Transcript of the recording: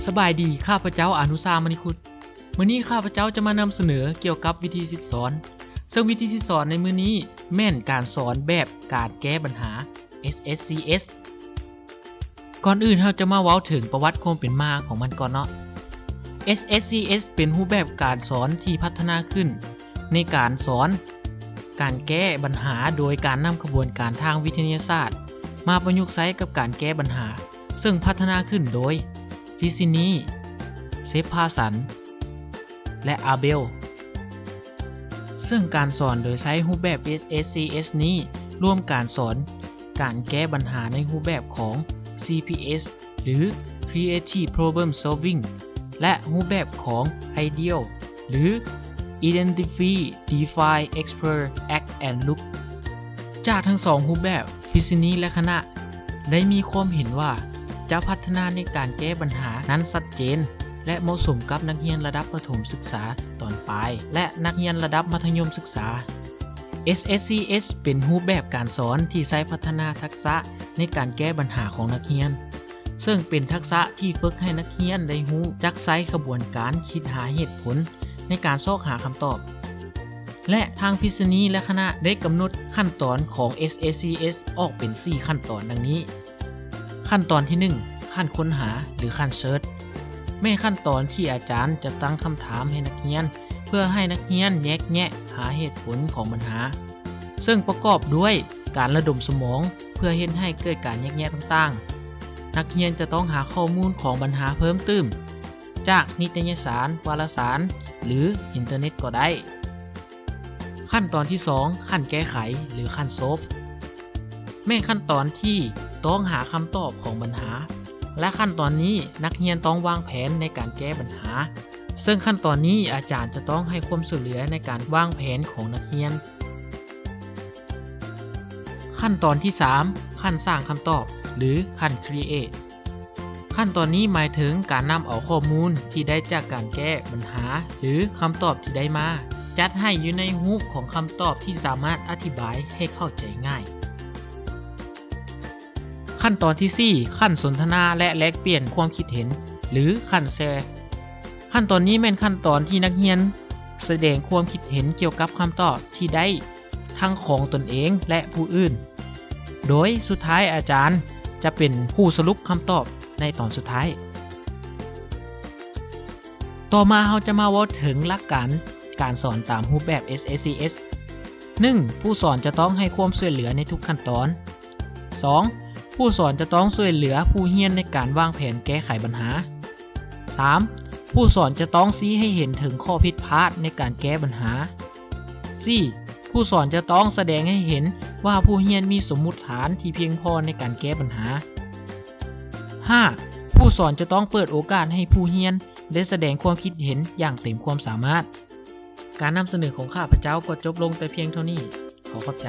สบายดีข้าพเจ้าอนุสามณีคุตมื้อนี้ข้าพเจ้าจะมานำเสนอเกี่ยวกับวิธีสิสอนซึ่งวิธีสิสอนในมื้อนี้แม่นการสอนแบบการแก้ปัญหา SSCS ก่อนอื่นเราจะมาเว้าถึงประวัติความเป็นมาของมันก่อนเนาะ SSCS เป็นรูปแบบการสอนที่พัฒนาขึ้นในการสอนการแก้ปัญหาโดยการนำกระบวนการทางวิทยาศาสตร์มาประยุกต์ใช้กับการแก้ปัญหาซึ่งพัฒนาขึ้นโดยฟิซินีเซฟพาสันและอาเบลซึ่งการสอนโดยใช้รูปแบบ SSCS นี้ร่วมการสอนการแก้ปัญหาในรูปแบบของ CPS หรือ Creative Problem Solving และรูปแบบของ Ideal หรือ Identify Define Explore Act and Look จากทั้งสองรูปแบบฟิซินีและคณะได้มีความเห็นว่าจะพัฒนาในการแก้ปัญหานั้นชัดเจนและเหมาะสมกับนักเรียนระดับประถมศึกษาตอนปลายและนักเรียนระดับมัธยมศึกษา SSCS เป็นรูปแบบการสอนที่ใช้พัฒนาทักษะในการแก้ปัญหาของนักเรียนซึ่งเป็นทักษะที่ฝึกให้นักเรียนได้รู้จักใช้กระบวนการคิดหาเหตุผลในการซอกหาคำตอบและทางฟิซินีและคณะได้กำหนดขั้นตอนของ SSCS ออกเป็น 4 ขั้นตอนดังนี้ขั้นตอนที่ 1 ขั้นค้นหาหรือขั้นเซิร์ชแม่ขั้นตอนที่อาจารย์จะตั้งคำถามให้นักเรียนเพื่อให้นักเรียนแยกแยะหาเหตุผลของปัญหาซึ่งประกอบด้วยการระดมสมองเพื่อเห็นให้เกิดการแยกแยะต่างๆนักเรียนจะต้องหาข้อมูลของปัญหาเพิ่มเติมจากนิตยสารวารสารหรืออินเทอร์เน็ตก็ได้ขั้นตอนที่ 2 ขั้นแก้ไขหรือขั้นโซฟแม่ขั้นตอนที่ต้องหาคำตอบของปัญหาและขั้นตอนนี้นักเรียนต้องวางแผนในการแก้ปัญหาซึ่งขั้นตอนนี้อาจารย์จะต้องให้ความช่วยเหลือในการวางแผนของนักเรียนขั้นตอนที่ 3 ขั้นสร้างคำตอบหรือขั้น Create ขั้นตอนนี้หมายถึงการนำเอาข้อมูลที่ได้จากการแก้ปัญหาหรือคำตอบที่ได้มาจัดให้อยู่ในรูปของคำตอบที่สามารถอธิบายให้เข้าใจง่ายขั้นตอนที่ 4 ขั้นสนทนาและแลกเปลี่ยนความคิดเห็นหรือขั้นแชร์ขั้นตอนนี้เป็นขั้นตอนที่นักเรียนแสดงความคิดเห็นเกี่ยวกับคำตอบที่ได้ทั้งของตนเองและผู้อื่นโดยสุดท้ายอาจารย์จะเป็นผู้สรุปคำตอบในตอนสุดท้ายต่อมาเราจะมาว่าถึงหลักการสอนตามรูปแบบ SSCS 1. ผู้สอนจะต้องให้ความช่วยเหลือในทุกขั้นตอน 2. ผู้สอนจะต้องช่วยเหลือผู้เรียนในการวางแผนแก้ไขปัญหา 3. ผู้สอนจะต้องชี้ให้เห็นถึงข้อผิดพลาดในการแก้ปัญหา 4. ผู้สอนจะต้องแสดงให้เห็นว่าผู้เรียนมีสมมุติฐานที่เพียงพอในการแก้ปัญหา 5. ผู้สอนจะต้องเปิดโอกาสให้ผู้เรียนได้แสดงความคิดเห็นอย่างเต็มความสามารถการนำเสนอของข้าพเจ้าก็จบลงแต่เพียงเท่านี้ขอขอบใจ